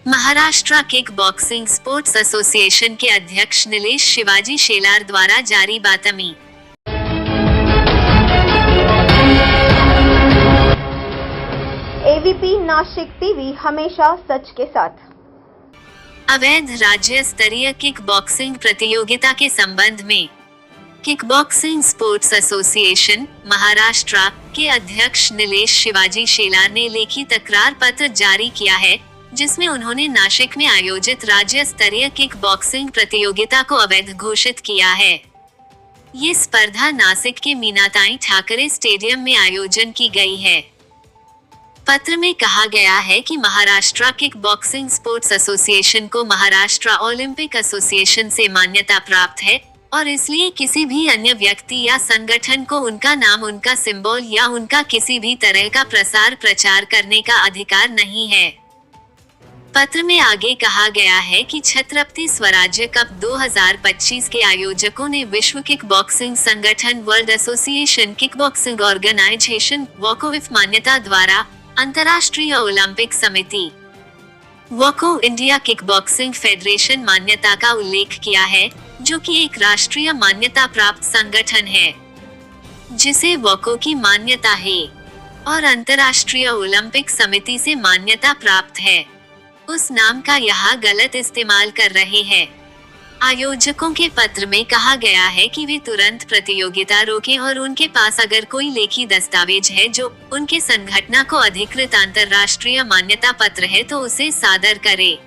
Maharashtra kick boxing sports association के अध्यक्ष नीलेश शिवाजी शेलार द्वारा जारी बातमी। एबीपी नासिक टीवी हमेशा सच के साथ। अवैध राज्य स्तरीय किक बॉक्सिंग प्रतियोगिता के संबंध में kick boxing sports association Maharashtra के अध्यक्ष नीलेश शिवाजी शेलार ने लेखी तकरार पत्र जारी किया है, जिसमें उन्होंने नासिक में आयोजित राज्य स्तरीय किक बॉक्सिंग प्रतियोगिता को अवैध घोषित किया है। ये स्पर्धा नासिक के मीनाताई ठाकरे स्टेडियम में आयोजन की गई है। पत्र में कहा गया है कि Maharashtra kick boxing sports association को महाराष्ट्र ओलंपिक एसोसिएशन से मान्यता प्राप्त है और इसलिए किसी भी अन्य व्यक्ति या संगठन को उनका नाम, उनका सिंबल या उनका किसी भी तरह का प्रसार प्रचार करने का अधिकार नहीं है। पत्र में आगे कहा गया है कि छत्रपति स्वराज्य कप 2025 के आयोजकों ने विश्व किक बॉक्सिंग संगठन world association kickboxing organisation वॉकोविफ मान्यता द्वारा अंतर्राष्ट्रीय ओलंपिक समिति वॉको इंडिया किक बॉक्सिंग फेडरेशन मान्यता का उल्लेख किया है, जो कि एक राष्ट्रीय मान्यता प्राप्त संगठन है जिसे वॉको की मान्यता है और अंतर्राष्ट्रीय ओलंपिक समिति से मान्यता प्राप्त है, उस नाम का यहाँ गलत इस्तेमाल कर रहे हैं। आयोजकों के पत्र में कहा गया है कि वे तुरंत प्रतियोगिता रोकें और उनके पास अगर कोई लेखी दस्तावेज है जो उनके संगठन को अधिकृत अंतर्राष्ट्रीय मान्यता पत्र है तो उसे सादर करें।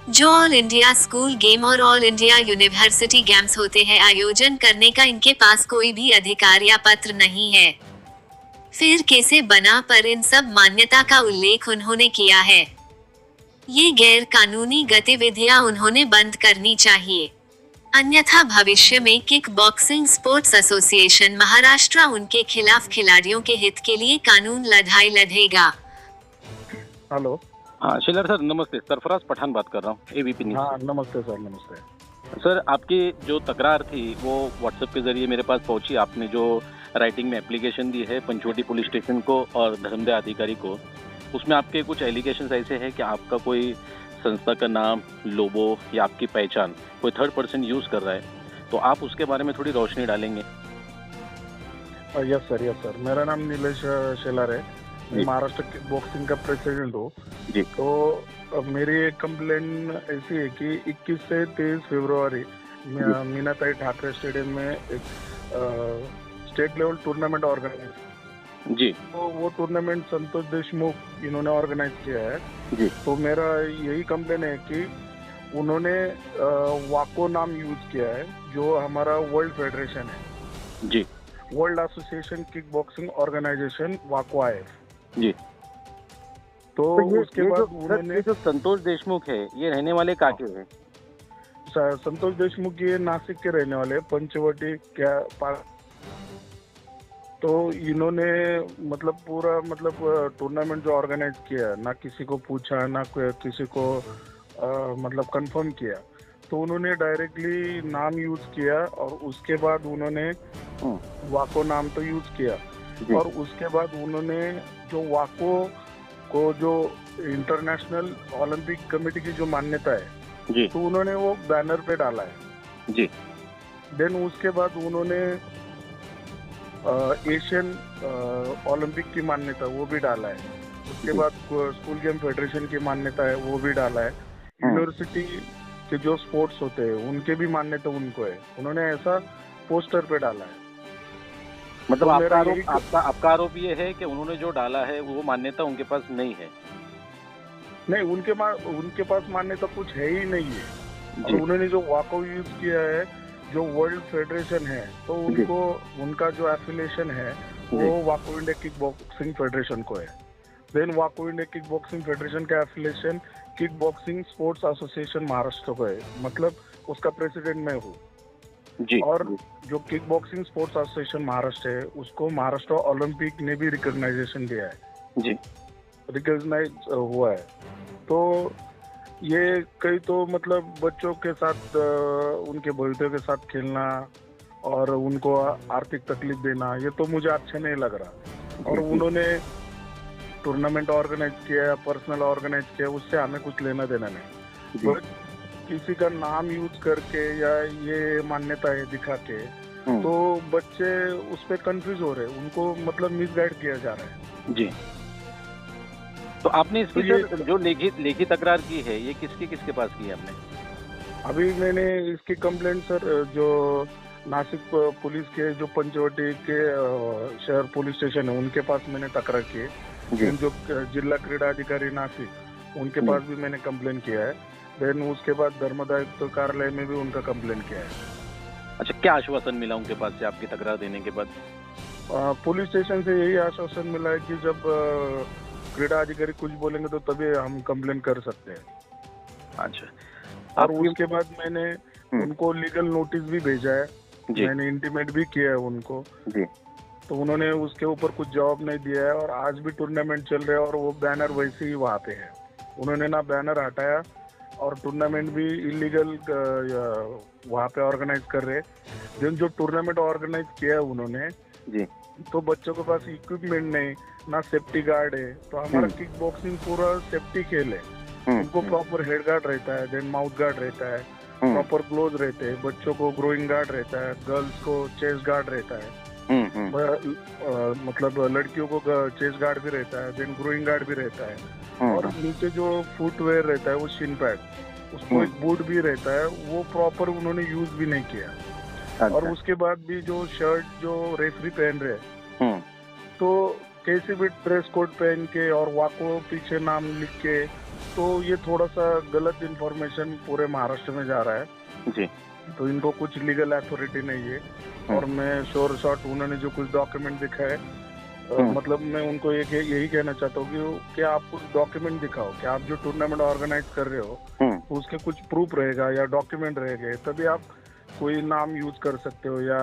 जो ऑल इंडिया स्कूल गेम और ऑल इंडिया यूनिवर्सिटी गेम्स होते हैं, आयोजन करने का इनके पास कोई भी अधिकार या पत्र नहीं है। फिर कैसे बना पर इन सब मान्यता का उल्लेख उन्होंने किया है। ये गैर कानूनी गतिविधियां उन्होंने बंद करनी चाहिए, अन्यथा भविष्य में kick boxing sports association Maharashtra उनके खिलाफ खिलाड़ियों के हित के लिए कानून लड़ाई लड़ेगा। हेलो, हाँ शेलर सर नमस्ते, सरफराज पठान बात कर रहा हूँ एबीपी न्यूज़। हाँ नमस्ते सर, नमस्ते सर। आपकी जो तकरार थी वो व्हाट्सएप के जरिए मेरे पास पहुंची। आपने जो राइटिंग में एप्लीकेशन दी है पंचवटी पुलिस स्टेशन को और धर्मदय अधिकारी को, उसमें आपके कुछ एलिगेशंस ऐसे हैं कि आपका कोई संस्था का नाम, लोगो या आपकी पहचान कोई थर्ड पर्सन यूज़ कर रहा है, तो आप उसके बारे में थोड़ी रोशनी डालेंगे? यस सर, मेरा नाम नीलेश शेलार है, मैं महाराष्ट्र किक बॉक्सिंग का प्रेसिडेंट हूँ जी। तो मेरी एक कंप्लेन ऐसी है कि 21 से 23 फरवरी मीनाताई ठाकरे स्टेडियम में एक स्टेट लेवल टूर्नामेंट ऑर्गेनाइज जी, तो वो टूर्नामेंट संतोष देशमुख इन्होंने ऑर्गेनाइज किया है जी। तो मेरा यही कंप्लेन है कि उन्होंने वाको नाम यूज किया है, जो हमारा वर्ल्ड फेडरेशन है जी, world association kickboxing organisation वाको आईएफ जी। तो उसके बाद उन्होंने जो संतोष देशमुख है ये रहने वाले कहाँ के हैं? संतोष देशमुख ये नासिक के रहने वाले पंचवटी क्या पास। तो इन्होंने मतलब पूरा टूर्नामेंट जो ऑर्गेनाइज किया, ना किसी को पूछा ना किसी को मतलब कंफर्म किया, तो उन्होंने डायरेक्टली नाम यूज किया और उसके बाद उन्होंने वाको नाम तो यूज किया और उसके बाद उन्होंने जो वाको को जो इंटरनेशनल ओलंपिक कमेटी की जो मान्यता है जी, तो उन्होंने वो बैनर पे डाला है जी। देन उसके बाद उन्होंने एशियन ओलंपिक की मान्यता वो भी डाला है, उसके बाद स्कूल गेम फेडरेशन की मान्यता है वो भी डाला है, यूनिवर्सिटी के जो स्पोर्ट्स होते हैं उनके भी मान्यता उनको है, उन्होंने ऐसा पोस्टर पे डाला है। मतलब तो आपका आरोप ये है कि उन्होंने जो डाला है वो मान्यता उनके पास नहीं है? नहीं, उनके पास मान्यता कुछ है ही नहीं है। और उन्होंने जो वाको यूज किया है जो वर्ल्ड फेडरेशन है, तो उनको उनका जो एफिलिएशन है वो वाको इंडिया किक बॉक्सिंग फेडरेशन को है। देन वाको इंडिया किक बॉक्सिंग फेडरेशन का affiliation kickboxing sports association Maharashtra को है, मतलब उसका प्रेसिडेंट मैं हूँ जी। और जो kick boxing sports association Maharashtra है उसको महाराष्ट्र ओलंपिक ने भी रिकॉग्नाइजेशन दिया है जी, रिकॉग्नाइज हुआ है। तो ये कई तो मतलब बच्चों के साथ उनके भविष्य के साथ खेलना और उनको आर्थिक तकलीफ देना, ये तो मुझे अच्छा नहीं लग रहा। और उन्होंने टूर्नामेंट ऑर्गेनाइज किया या पर्सनल ऑर्गेनाइज किया, उससे हमें कुछ लेना देना नहीं। जी। बट किसी का नाम यूज करके या ये मान्यता है दिखा के तो बच्चे उस पर कंफ्यूज हो रहे हैं, उनको मतलब मिसगाइड किया जा रहा है। जी। तो आपने इसकी तो सर जो लिखित तकरार की है, ये किसके पास की है आपने? अभी मैंने इसकी कंप्लेंट सर जो नासिक पुलिस के जो पंचवटी के शहर पुलिस स्टेशन है उनके पास मैंने तकरार की है। जो जिला क्रीड़ा अधिकारी नासिक उनके पास भी मैंने कंप्लेंट किया है। देन उसके बाद धर्मादायुक्त कार्यालय में भी उनका कंप्लेंट किया है। अच्छा, क्या आश्वासन मिला उनके पास से आपकी तकरार देने के बाद? पुलिस स्टेशन से यही आश्वासन मिला है कि जब क्रीड़ा अधिकारी कुछ बोलेंगे तो तभी हम कंप्लेंट कर सकते हैं। अच्छा। और उसके बाद मैंने उनको लीगल नोटिस भी भेजा है, मैंने इंटीमेट भी किया है उनको जी। तो उन्होंने उसके ऊपर कुछ जवाब नहीं दिया है। और आज भी टूर्नामेंट चल रहा है और वो बैनर वैसे ही वहाँ पे है, उन्होंने ना बैनर हटाया और टूर्नामेंट भी इलीगल वहाँ पे ऑर्गेनाइज कर रहे हैं। जो टूर्नामेंट ऑर्गेनाइज किया है उन्होंने जी, तो बच्चों के पास इक्विपमेंट नहीं, ना सेफ्टी गार्ड है। तो हमारा किक बॉक्सिंग पूरा सेफ्टी खेल है, उनको प्रॉपर हेड गार्ड रहता है, देन माउथ गार्ड रहता है, प्रॉपर ग्लोव रहते हैं, बच्चों को ग्रोइंग गार्ड रहता है, गर्ल्स को चेस्ट गार्ड रहता है, मतलब लड़कियों को चेस्ट गार्ड भी रहता है, देन ग्रोइंग गार्ड भी रहता है। और नीचे जो फुटवेयर रहता है वो शिन पैड, उसको एक बूट भी रहता है, वो प्रॉपर उन्होंने यूज भी नहीं किया। अच्छा। और उसके बाद भी जो शर्ट जो रेफरी पहन रहे तो कैसे भी ड्रेस कोड पहन के और वाको पीछे नाम लिख के, तो ये थोड़ा सा गलत इन्फॉर्मेशन पूरे महाराष्ट्र में जा रहा है जी। तो इनको कुछ लीगल अथॉरिटी नहीं है। और मैं श्योर शॉट उन्होंने जो कुछ डॉक्यूमेंट दिखाए मतलब मैं उनको यही कहना चाहता हूँ कि आप कुछ डॉक्यूमेंट दिखाओ कि आप जो टूर्नामेंट ऑर्गेनाइज कर रहे हो तो उसके कुछ प्रूफ रहेगा या डॉक्यूमेंट रहेगा, तभी आप कोई नाम यूज कर सकते हो या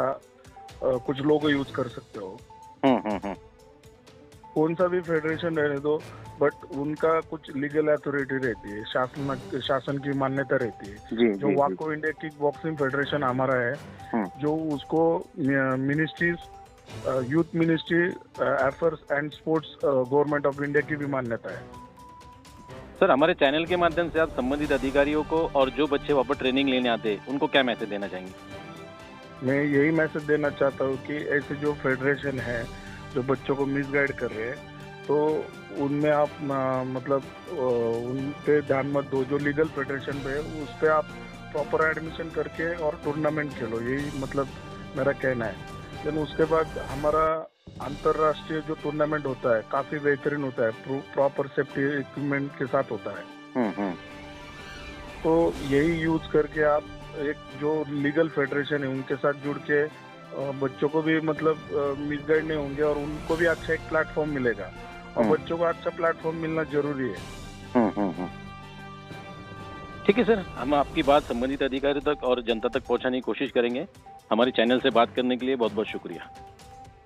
कुछ लोगो यूज कर सकते हो। कौन सा भी फेडरेशन रहने दो, बट उनका कुछ लीगल अथॉरिटी रहती है, शासन की मान्यता रहती है। जो वाको इंडिया किक बॉक्सिंग फेडरेशन हमारा है, जो उसको ministries youth ministry affairs and sports government of India की भी मान्यता है। सर, हमारे चैनल के माध्यम से आप संबंधित अधिकारियों को और जो बच्चे वहाँ पर ट्रेनिंग लेने आते हैं उनको क्या मैसेज देना चाहेंगे? मैं यही मैसेज देना चाहता हूँ कि ऐसे जो फेडरेशन है जो बच्चों को मिसगाइड कर रहे हैं तो उनमें आप मतलब उन पे ध्यान मत दो। जो लीगल फेडरेशन पे है उस पे आप प्रॉपर एडमिशन करके और टूर्नामेंट खेलो, यही मतलब मेरा कहना है। लेकिन उसके बाद हमारा अंतरराष्ट्रीय जो टूर्नामेंट होता है काफी बेहतरीन होता है, प्रॉपर सेफ्टी इक्विपमेंट के साथ होता है। तो यही यूज करके आप एक जो लीगल फेडरेशन है उनके साथ जुड़ के बच्चों को भी मतलब मिसगाइड नहीं होंगे और उनको भी अच्छा एक प्लेटफॉर्म मिलेगा। और बच्चों को अच्छा प्लेटफॉर्म मिलना जरूरी है। ठीक है सर, हम आपकी बात संबंधित अधिकारी तक और जनता तक पहुंचाने की कोशिश करेंगे। हमारे चैनल से बात करने के लिए बहुत बहुत शुक्रिया।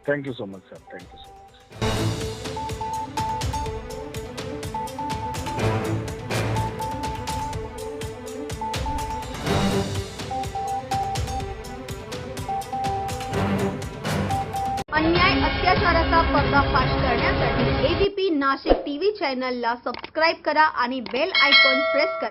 Thank you so much sir, thank you so much. अन्याय अत्याचाराचा पर्दाफाश करण्यासाठी ABP नाशिक TV चॅनलला सबस्क्राईब करा आणि बेल आयकॉन प्रेस करा.